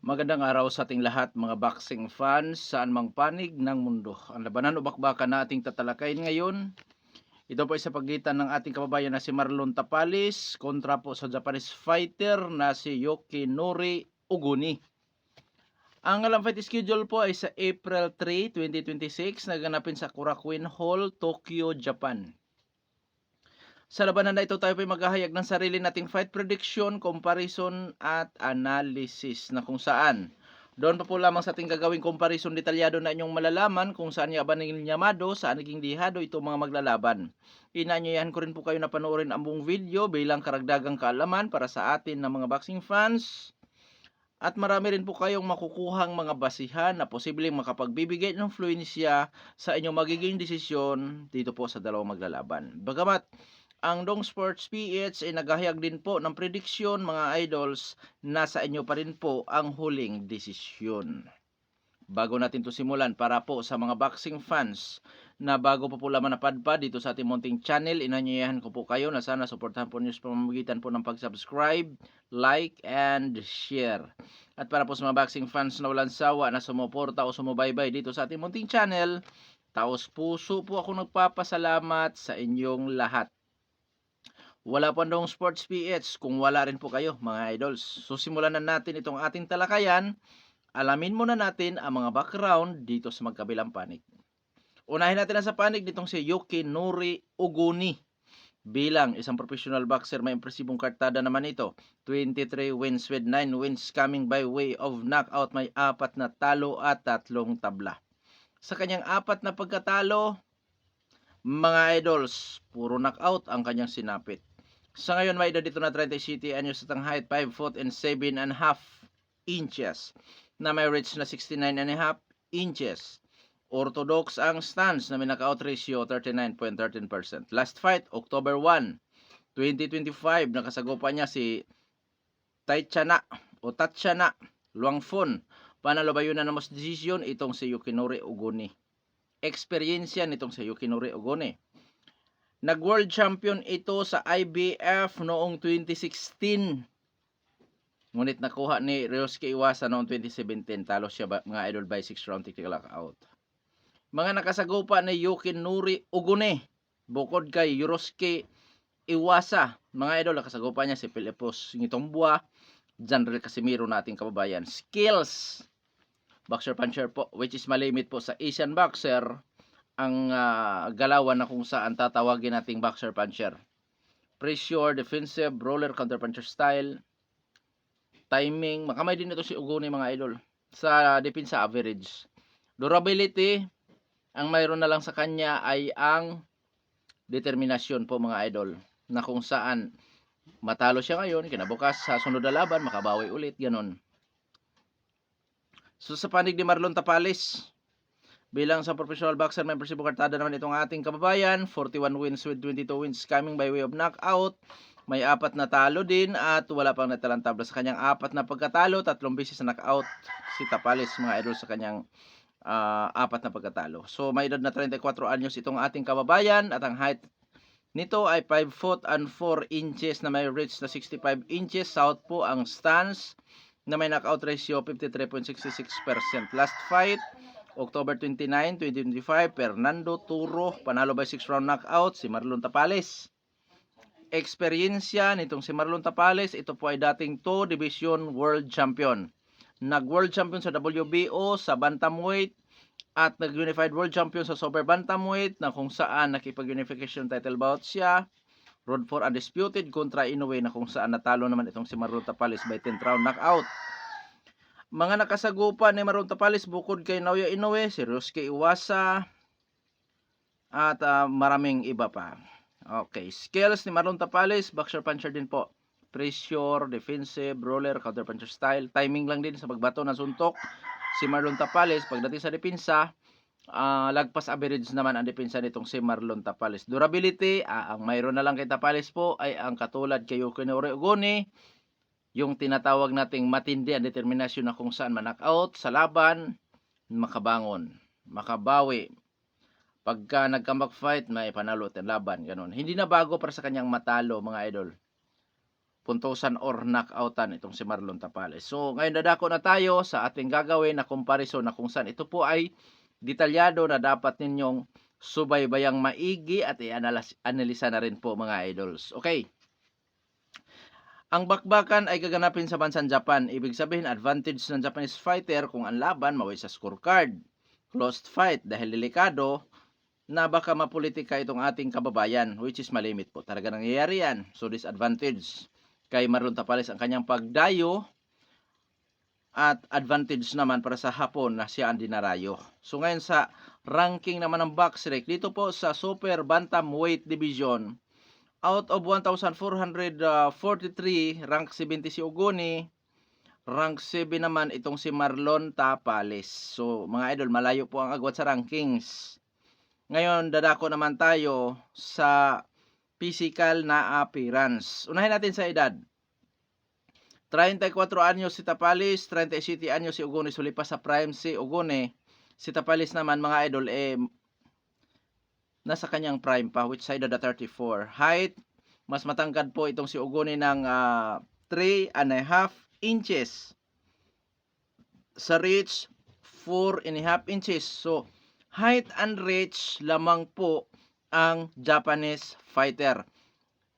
Magandang araw sa ating lahat mga boxing fans saan mang panig ng mundo. Ang labanan o bakbakan na ating tatalakayin ngayon, ito po ay sa pagitan ng ating kababayan na si Marlon Tapales kontra po sa Japanese fighter na si Yokinori Oguni. Ang alam fight schedule po ay sa April 3, 2026 naganapin sa Korakuen Hall, Tokyo, Japan. Sa labanan na ito tayo po ay maghahayag ng sarili nating fight prediction, comparison at analysis na kung saan doon pa po lamang sa ating gagawing comparison detalyado na inyong malalaman kung saan nga ba naging yamado, saan naging dihado itong mga maglalaban. Inaanyayahan ko rin po kayo na panoorin ang buong video bilang karagdagang kaalaman para sa atin na mga boxing fans. At marami rin po kayong makukuhang mga basihan na posibleng makapagbibigay ng influensya sa inyong magiging desisyon dito po sa dalawang maglalaban. Bagamat ang Dong Sports PH ay naghahayag din po ng prediksyon mga idols, nasa inyo pa rin po ang huling desisyon. Bago natin to simulan, para po sa mga boxing fans na bago po lamang napadpad dito sa ating munting channel, inanyayahan ko po kayo na sana suportahan po niyo sa pamamagitan po ng pag-subscribe, like, and share. At para po sa mga boxing fans na walang sawa na sumuporta o sumubaybay dito sa ating munting channel, taos puso po ako nagpapasalamat sa inyong lahat. Wala po Dong Sports PH kung wala rin po kayo mga idols. So simulan na natin itong ating talakayan. Alamin muna natin ang mga background dito sa magkabilang panig. Unahin natin sa panig nitong si Yokinori Oguni. Bilang isang professional boxer, may impresibong kartada naman ito. 23 wins with 9 wins coming by way of knockout. May 4 na talo at 3 tabla. Sa kanyang 4 na pagkatalo, mga idols, puro knockout ang kanyang sinapit. Sa ngayon, may edad dito na 37 anyos at ang height 5 foot and 7.5 inches na may reach na 69.5 inches. Orthodox ang stance na may knockout ratio 39.13%. Last fight, October 1, 2025, nakasagupan niya si Tatchana Luangfon. Panalo ba yun na mas decision itong si Yokinori Oguni. Eksperyensya nitong si Yokinori Oguni. Nag-world champion ito sa IBF noong 2016. Ngunit nakuha ni Ryosuke Iwasa noong 2017. Talo siya mga idol by 6 round technical knockout. Mga nakasagupa ni Yokinori Oguni, bukod kay Ryosuke Iwasa, mga idol, nakasagupa niya si Pilipos Ngitombua, General Casimiro nating kababayan. Skills, boxer puncher po, which is malimit po sa Asian boxer ang galawan na kung saan tatawagin nating boxer puncher. Pressure, defensive, roller, counter puncher style, timing, makamay din ito si Oguni mga idol. Sa depensa average. Durability, ang mayroon na lang sa kanya ay ang determinasyon po mga idol. Na kung saan matalo siya ngayon, kinabukas sa sunod na laban, makabawi ulit, ganon. So sa panig ni Marlon Tapales, bilang sa professional boxer, may impresibong kartada naman itong ating kababayan. 41 wins with 22 wins coming by way of knockout. May 4 na talo din at wala pang natalang tabla sa kanyang 4 na pagkatalo. 3 beses na knockout si Tapales mga idol sa kanyang 4 na pagkatalo. So may edad na 34 anyos itong ating kababayan at ang height nito ay 5 foot and 4 inches na may reach na 65 inches. South po ang stance na may knockout ratio 53.66%. Last fight, October 29, 2025, Fernando Turo, panalo by 6 round knockout si Marlon Tapales. Eksperyensya nitong si Marlon Tapales, ito po ay dating 2 Division World Champion. Nag-World Champion sa WBO sa Bantamweight at nag-Unified World Champion sa Super Bantamweight na kung saan nakipag-unification title bout siya. Road for Undisputed kontra Inoue na kung saan natalo naman itong si Marlon Tapales by 10th round knockout. Mga nakasagupa ni Marlon Tapales bukod kay Naoya Inoue, si Ryosuke Iwasa at maraming iba pa. Okay, skills ni Marlon Tapales, boxer puncher din po. Pressure, defensive, roller, counter puncher style. Timing lang din sa pagbato ng suntok. Si Marlon Tapales, pagdating sa depensa, lagpas average naman ang depensa nitong si Marlon Tapales. Durability, ang mayroon na lang kay Tapales po ay ang katulad kay Yokinori Oguni, yung tinatawag nating matindi ang determinasyon na kung saan man-knockout sa laban, makabangon, makabawi. Pagka nag-comeback fight, may panalo at laban, ganun. Hindi na bago para sa kanyang matalo, mga idol. puntusan or knockoutan itong si Marlon Tapales. So ngayon dadako na tayo sa ating gagawin na comparison na kung saan ito po ay detalyado na dapat ninyong subaybayang maigi at i-analisa na rin po mga idols. Okay. Ang bakbakan ay gaganapin sa bansang Japan. Ibig sabihin, advantage ng Japanese fighter kung ang laban maway sa scorecard. Closed fight dahil delikado na baka mapolitika itong ating kababayan, which is malimit po. Talaga nangyayari yan. So, disadvantage kay Marlon Tapales ang kanyang pagdayo at advantage naman para sa Hapon na siya ang dinarayo. So, ngayon sa ranking naman ng BoxRec, dito po sa Super Bantamweight Division, out of 1,443, rank 70 si Ogoni, rank 7 naman itong si Marlon Tapales. So, mga idol, malayo po ang agwat sa rankings. Ngayon, dadako naman tayo sa physical na appearance. Unahin natin sa edad. 34 anyos si Tapales, 37 anyos si Ogoni. Sulipas sa prime si Ogoni. Si Tapales naman, mga idol, nasa kanyang prime pa, which side of the 34. Height, mas matangkad po itong si Ogoni ng 3.5 inches. Sa reach, 4.5 inches. So, height and reach lamang po ang Japanese fighter.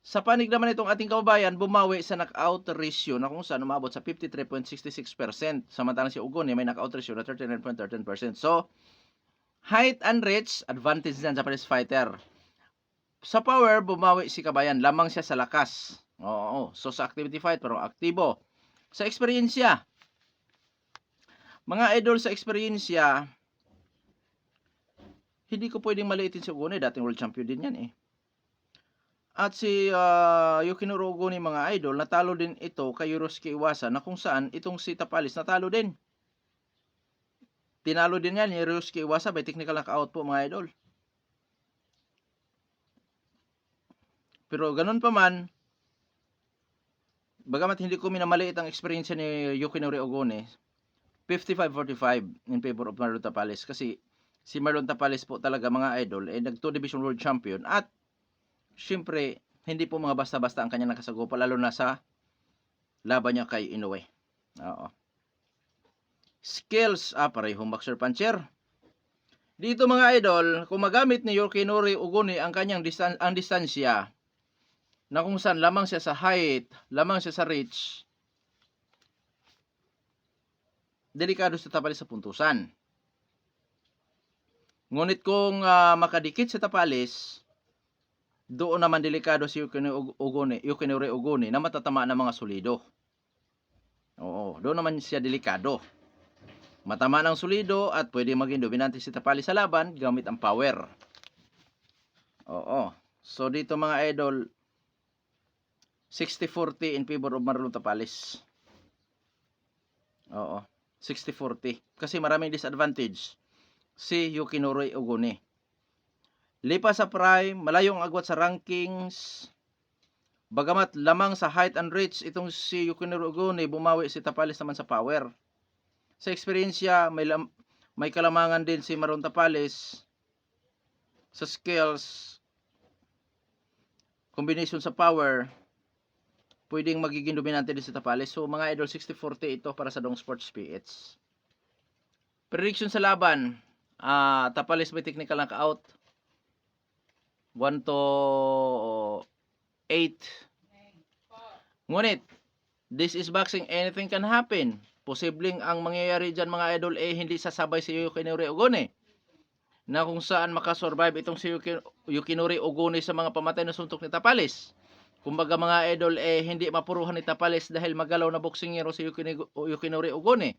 Sa panig naman itong ating kababayan, bumawi sa knockout ratio na kung saan umabot sa 53.66%. Samantalang si Ogoni may knockout ratio na 39.13%. So, height and reach, advantage ng Japanese fighter. Sa power, bumawi si Kabayan. Lamang siya sa lakas. Oo. So, sa activity fight, parang aktibo. Sa eksperyensya. Mga idol, sa eksperyensya, hindi ko pwedeng maliitin si Ogoni. Dating world champion din yan eh. At si Yukinoro Ogoni, mga idol, natalo din ito kay Yorosuke Iwasa na kung saan itong si Tapales natalo din. Tinalo din yan ni Yorosuke Iwasa by technical knockout po, mga idol. Pero ganun pa man, bagamat hindi ko minamaliit ang experience ni Yukinori Ogoni, 55-45 in favor of Marlon Tapales. Kasi si Marlon Tapales po talaga, mga idol, nag 2 division world champion. At syempre, hindi po mga basta-basta ang kanya nakasagupa, lalo na sa laban niya kay Inoue. Oo. Skills, parehong boxer puncher. Dito, mga idol, kung magamit ni Yukinori Ogoni ang kanyang distansya, na kung saan lamang siya sa height, lamang siya sa reach, delikado sa Tapales sa puntusan. Ngunit kung makadikit sa Tapales, doon naman delikado si Yukinori Ogoni na matatama ng mga solido. Oo, doon naman siya delikado. Matama ng solido at pwede maging dominante si Tapales sa laban gamit ang power. Oo. So dito, mga idol, 60-40 in favor of Marlon Tapales. Oo. 60-40. Kasi maraming disadvantage si Yukinori Ogoni. Lipas sa prime, malayong agwat sa rankings. Bagamat lamang sa height and reach, itong si Yukinori Ogoni, bumawi si Tapales naman sa power. Sa eksperyensya, may kalamangan din si Marlon Tapales. Sa skills, combination sa power, pwedeng magiging dominante din si Tapales. So, mga idol, 60-40 ito para sa Dong Sports PH. Prediction sa laban, Tapales may technical knockout. 1-8. Ngunit, this is boxing, anything can happen. Posibleng ang mangyayari dyan, mga idol, hindi sasabay si Yukinori Ogoni. Na kung saan makasurvive itong si Yukinori Ogoni sa mga pamatay na suntok ni Tapales. Kumbaga, mga idol, hindi mapuruhan ni Tapales dahil magalaw na boksingero si Yukinori Ogoni.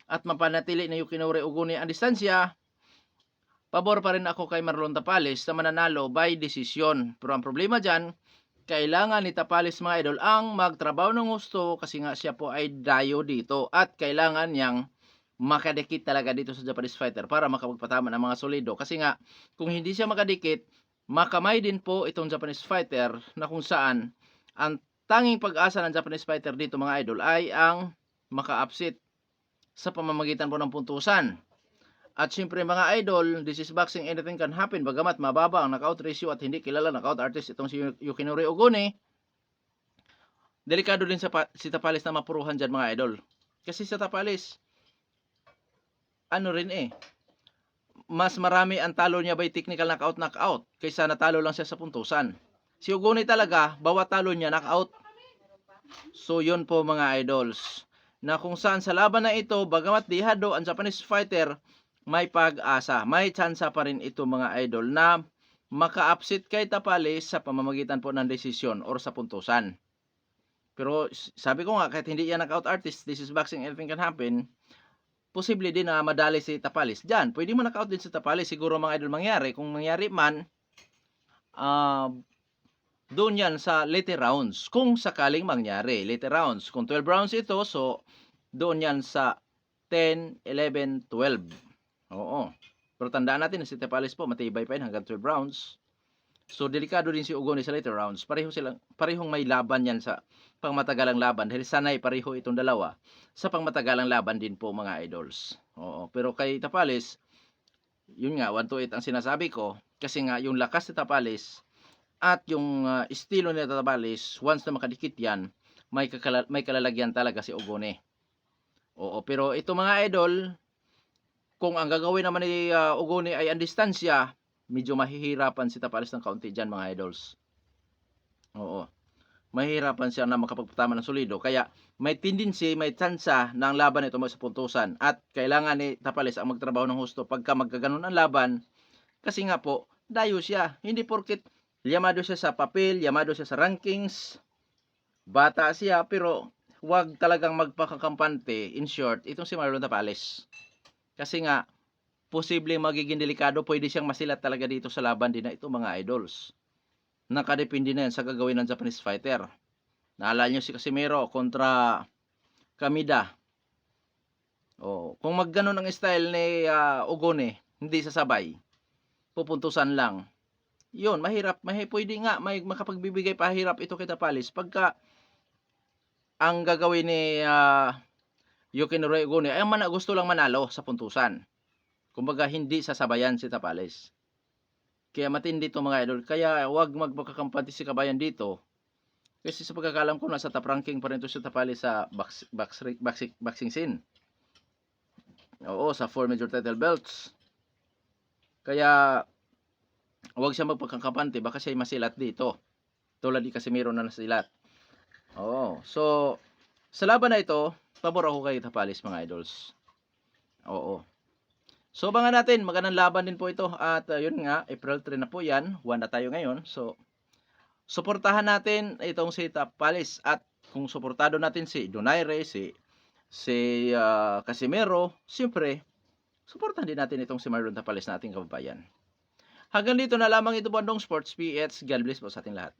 At mapanatili na Yukinori Ogoni ang distansya. Pabor pa rin ako kay Marlon Tapales na mananalo by decision. Pero ang problema dyan, kailangan ni Tapales, mga idol, ang magtrabaho ng gusto kasi nga siya po ay dayo dito. At kailangan niyang makadikit talaga dito sa Japanese fighter para makapagpatama ng mga solido. Kasi nga, kung hindi siya makadikit, makamay din po itong Japanese fighter na kung saan ang tanging pag-asa ng Japanese fighter dito, mga idol, ay ang maka-upset sa pamamagitan po ng puntusan. At syempre, mga idol, this is boxing, anything can happen. Bagamat mababa ang knockout ratio at hindi kilala knockout artist itong si Yukinori Ogoni, delikado din si Tapalis na mapuruhan dyan mga idol. Kasi sa Tapalis, ano rin mas marami ang talo niya by technical knockout kaysa natalo lang siya sa puntusan. Si Ugone talaga, bawat talo niya knockout. So yun po mga idols, na kung saan sa laban na ito, bagamat dihado ang Japanese fighter, may pag-asa, may tsansa pa rin ito mga idol na maka-upset kay Tapalis sa pamamagitan po ng desisyon or sa puntusan. Pero sabi ko nga, kahit hindi yan knockout artist, this is boxing, anything can happen. Posible din na madali si Tapalis dyan. Pwede mo knockout din si Tapalis, siguro mga idol mangyari. Kung mangyari man, doon yan sa later rounds. Kung sakaling mangyari, later rounds. Kung 12 rounds ito, so doon yan sa 10, 11, 12. Oo. Pero tandaan natin na si Tapalis po, matibay pa yun hanggang 12 rounds. So, delikado din si Ugone sa later rounds. Parehong may laban yan sa pangmatagalang laban. Dahil sanay pareho itong dalawa sa pangmatagalang laban din po mga idols. Oo. Pero kay Tapalis, yun nga, 1-8 ang sinasabi ko. Kasi nga, yung lakas ni Tapalis at yung estilo ni Tapalis, once na makadikit yan, may kalalagyan talaga si Ugone. Oo. Pero ito mga idol, kung ang gagawin naman ni Ugone ay ang distansya, medyo mahihirapan si Tapalis ng kaunti dyan mga idols. Oo. Mahihirapan siya na makapagpatama ng solido. Kaya may tendency, may tsansa na ang laban ito sa puntusan. At kailangan ni Tapalis ang magtrabaho ng husto pagka magkaganon ang laban. Kasi nga po, dayo siya. Hindi porket yamado siya sa papel, yamado siya sa rankings, bata siya, pero wag talagang magpakakampante. In short, itong si Marlon Tapalis. Kasi nga, posible magiging delikado, pwede siyang masilat talaga dito sa laban din na ito mga idols. Nakadepende na yan sa gagawin ng Japanese fighter. Naalala nyo si Casimero kontra Kamida. Kung magganon ang style ni Ugone, hindi sasabay, pupuntusan lang. Yun, mahirap, pwede nga, may makapagbibigay pahirap ito kay Tapalis. Pagka ang gagawin ni Yukinori Ugone ay gusto lang manalo sa puntusan. Kumbaga, hindi sasabayan si Tapalis. Kaya matindi ito mga idol. Kaya huwag magpakakampante si Kabayan dito. Kasi sa pagkakalam ko, nasa top ranking pa rin ito si Tapalis sa boxing scene. Oo, sa 4 major title belts. Kaya, huwag siya magpakakampante. Baka siya masilat dito. Tulad ni Casimero na nasilat. Oo. So, sa laban na ito, pabor ako kay Tapalis mga idols. Oo. So, abangan natin, magandang laban din po ito. At yun nga, April 3 na po yan. 1 na tayo ngayon. So, suportahan natin itong si Tapalis. At kung suportado natin si Donaire, si Casimero, siyempre, suportahan din natin itong si Marlon Tapalis na ating kababayan. Hanggang dito na lamang ito po Andong Sports PH. God bless po sa ating lahat.